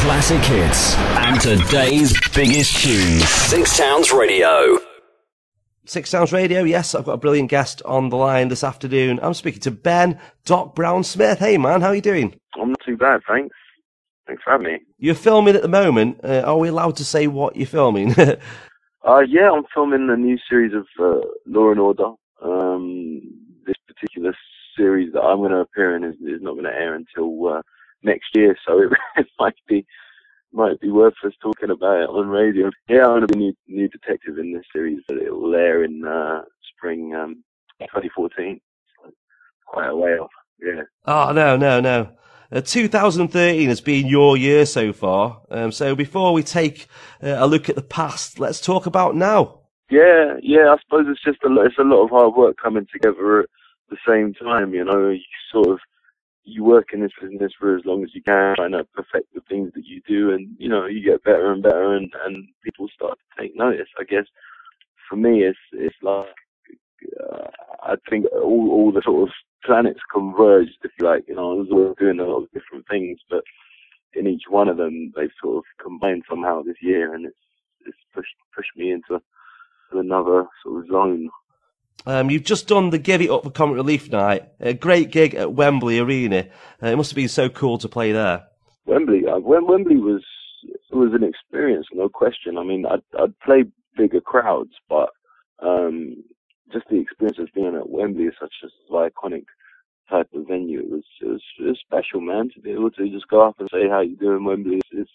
classic hits and today's biggest tunes. Six Sounds Radio. Six Sounds Radio, yes, I've got a brilliant guest on the line this afternoon. I'm speaking to Ben Doc Brown-Smith. Hey man, how are you doing? I'm not too bad, thanks. Thanks for having me. You're filming at the moment. Are we allowed to say what you're filming? Yeah, I'm filming a new series of Law and Order. This particular series that I'm going to appear in is not going to air until next year, so it might be worth us talking about it on radio. Yeah, I'm going to be a new detective in this series, but it will air in spring 2014. So quite a way off, yeah. Oh, no. 2013 has been your year so far. So before we take a look at the past, let's talk about now. Yeah. I suppose it's a lot of hard work coming together at the same time. You know, you work in this business for as long as you can, trying to perfect the things that you do, and you know, you get better and better, and people start to take notice. I guess for me, it's like I think all the sort of planets converged, if you like. You know, I was always doing a lot of different things, but in each one of them, they've sort of combined somehow this year, and it's pushed me into another sort of zone. You've just done the Give It Up for Comic Relief Night, a great gig at Wembley Arena. It must have been so cool to play there. Wembley was an experience, no question. I mean, I'd play bigger crowds, but just the experience of being at Wembley is such an iconic type of venue. It was special, man, to be able to just go up and say, "How you doing, Wembley?" It's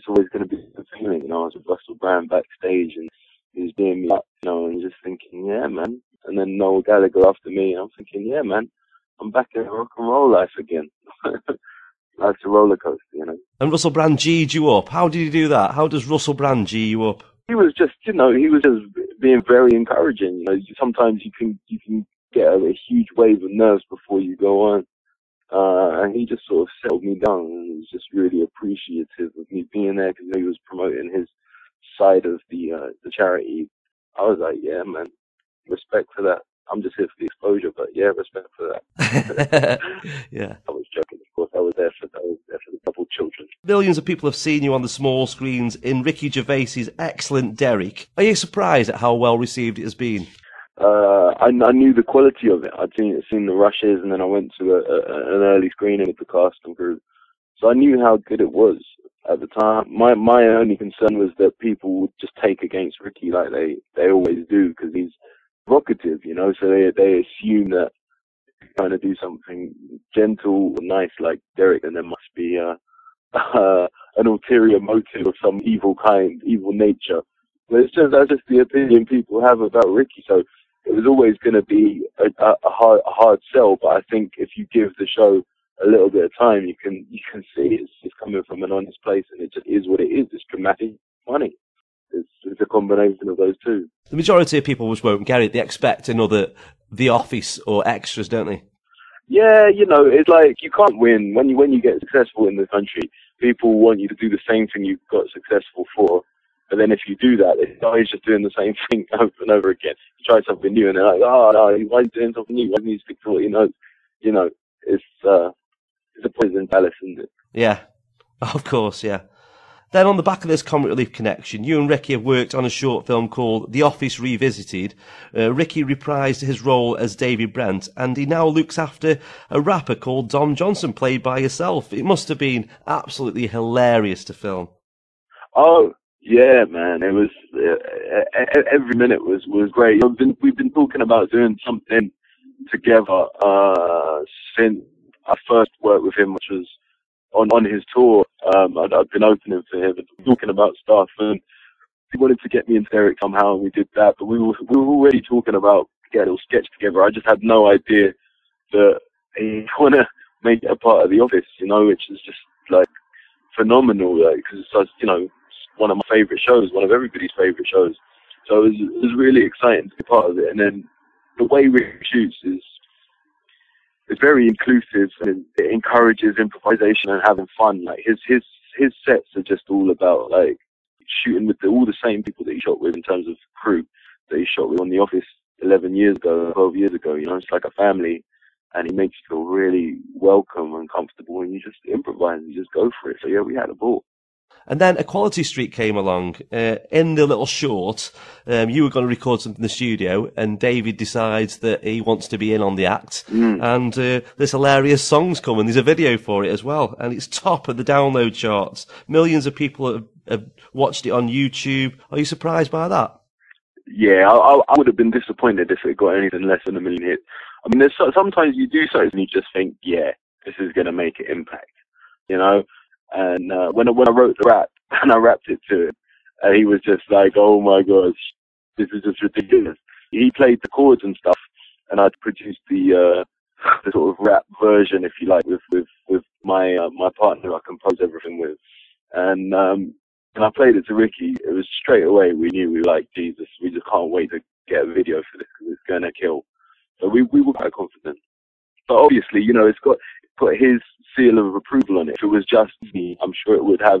always going to be a feeling. You know, I was with Russell Brand backstage, and he was being me up, you know, and just thinking, yeah, man. And then Noel Gallagher after me, and I'm thinking, yeah, man, I'm back in rock and roll life again. Life's a roller coaster, you know. And Russell Brand G'd you up. How did he do that? How does Russell Brand G you up? He was just being very encouraging. You know, sometimes you can get a huge wave of nerves before you go on. And he just sort of settled me down, and was just really appreciative of me being there, because he was promoting his side of the charity. I was like, yeah, man, respect for that. I'm just here for the exposure, but yeah, respect for that. Yeah. I was joking, of course. I was there for the couple children. Millions of people have seen you on the small screens in Ricky Gervais's excellent Derek. Are you surprised at how well received it has been? I knew the quality of it. I'd seen the rushes, and then I went to an early screening with the cast and crew. So I knew how good it was at the time. My only concern was that people would just take against Ricky like they always do, because he's provocative, you know, so they assume that trying to do something gentle or nice like Derek, and there must be an ulterior motive of some evil nature. But that's just the opinion people have about Ricky. So it was always going to be a hard sell. But I think if you give the show a little bit of time, you can see it's coming from an honest place, and it just is what it is. It's dramatic, funny. It's a combination of those two. The majority of people just won't get it. They expect another The Office or Extras, don't they? Yeah, you know, it's like you can't win. When you get successful in the country, people want you to do the same thing you got successful for. But then if you do that, he's just doing the same thing over and over again. You try something new, and they're like, oh, no, why are you doing something new? Why don't you stick to what you know? You know, it's a poison palace, isn't it? Yeah, of course, yeah. Then on the back of this Comic Relief connection, you and Ricky have worked on a short film called The Office Revisited. Ricky reprised his role as David Brent, and he now looks after a rapper called Dom Johnson, played by yourself. It must have been absolutely hilarious to film. Oh, yeah, man. It was every minute was great. We've been talking about doing something together since I first worked with him, which was on his tour. I'd been opening for him and talking about stuff, and he wanted to get me into Derek somehow, and we did that. But we were already talking about getting a little sketch together. I just had no idea that he'd want to make it a part of The Office, you know, which is just like phenomenal, because it's, you know, one of my favourite shows, one of everybody's favourite shows. So it was really exciting to be part of it. And then the way Rick shoots is very inclusive, and it encourages improvisation and having fun. Like his sets are just all about like shooting with all the same people that he shot with in terms of crew that he shot with on The Office 11 years ago, 12 years ago. You know, it's like a family. and he makes you feel really welcome and comfortable, and you just improvise and you just go for it. So yeah, we had a ball. And then Equality Street came along. In the little short, you were going to record something in the studio, and David decides that he wants to be in on the act. And this hilarious song's coming. There's a video for it as well, and it's top of the download charts. Millions of people have watched it on YouTube. Are you surprised by that? Yeah, I would have been disappointed if it got anything less than 1 million hits. I mean, sometimes you do something and you just think, yeah, this is going to make an impact, you know? And when I wrote the rap and I rapped it to him, he was just like, "Oh my gosh, this is just ridiculous." He played the chords and stuff, and I produced the sort of rap version, if you like, with my partner I composed everything with, and I played it to Ricky. It was straight away we knew we were like, Jesus, we just can't wait to get a video for this because it's gonna kill. So we were quite confident. But obviously, you know, it's got his seal of approval on it. If it was just me, I'm sure it would have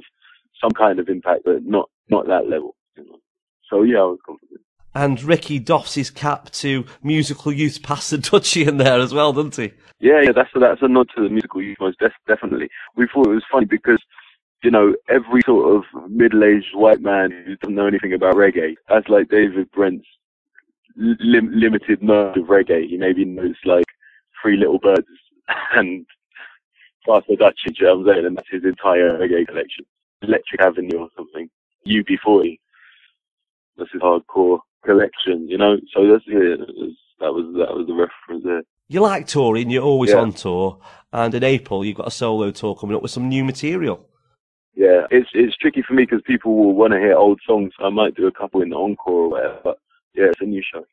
some kind of impact, but not that level. You know? So yeah, I was confident. And Ricky doffs his cap to musical youth pastor Dutchy in there as well, doesn't he? Yeah, that's a nod to the musical youth, most definitely. We thought it was funny because, you know, every sort of middle-aged white man who doesn't know anything about reggae, that's like David Brent's limited knowledge of reggae. He maybe knows like Three Little Birds and Pastor Dutchy, you know what I'm saying? And that's his entire reggae collection. Electric Avenue or something. UB40. That's his hardcore collection, you know? So that was the reference there. You like touring, you're always on tour, and in April you've got a solo tour coming up with some new material. Yeah, it's tricky for me because people will want to hear old songs, so I might do a couple in the encore or whatever, but yeah, it's a new show.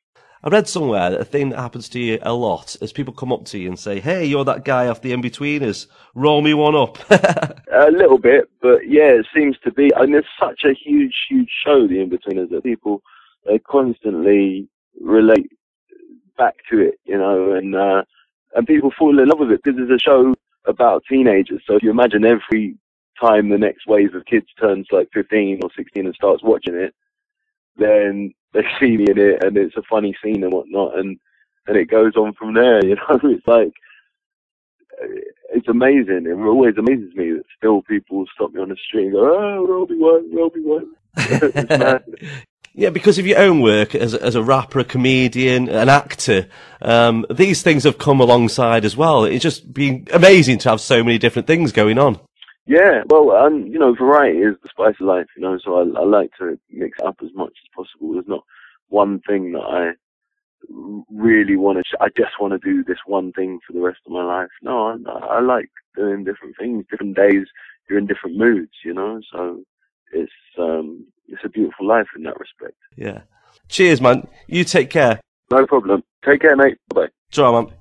I read somewhere that a thing that happens to you a lot is people come up to you and say, "Hey, you're that guy off the Inbetweeners. Roll me one up." A little bit, but yeah, it seems to be. I mean, it's such a huge show, the Inbetweeners, that people, they constantly relate back to it, you know, and people fall in love with it because it's a show about teenagers. So if you imagine every time the next wave of kids turns like 15 or 16 and starts watching it, then they see me in it, and it's a funny scene and whatnot, and it goes on from there, you know. It's like, it's amazing. It always amazes me that still people stop me on the street and go, "Oh, Roby One." It's mad. Yeah, because of your own work as a rapper, a comedian, an actor, these things have come alongside as well. It's just been amazing to have so many different things going on. Yeah, well, you know, variety is the spice of life, you know, so I like to mix it up as much as possible. There's not one thing that I really want to, I just want to do this one thing for the rest of my life. No, I like doing different things. Different days, you're in different moods, you know, so it's a beautiful life in that respect. Yeah. Cheers, man. You take care. No problem. Take care, mate. Bye-bye. Ciao, man.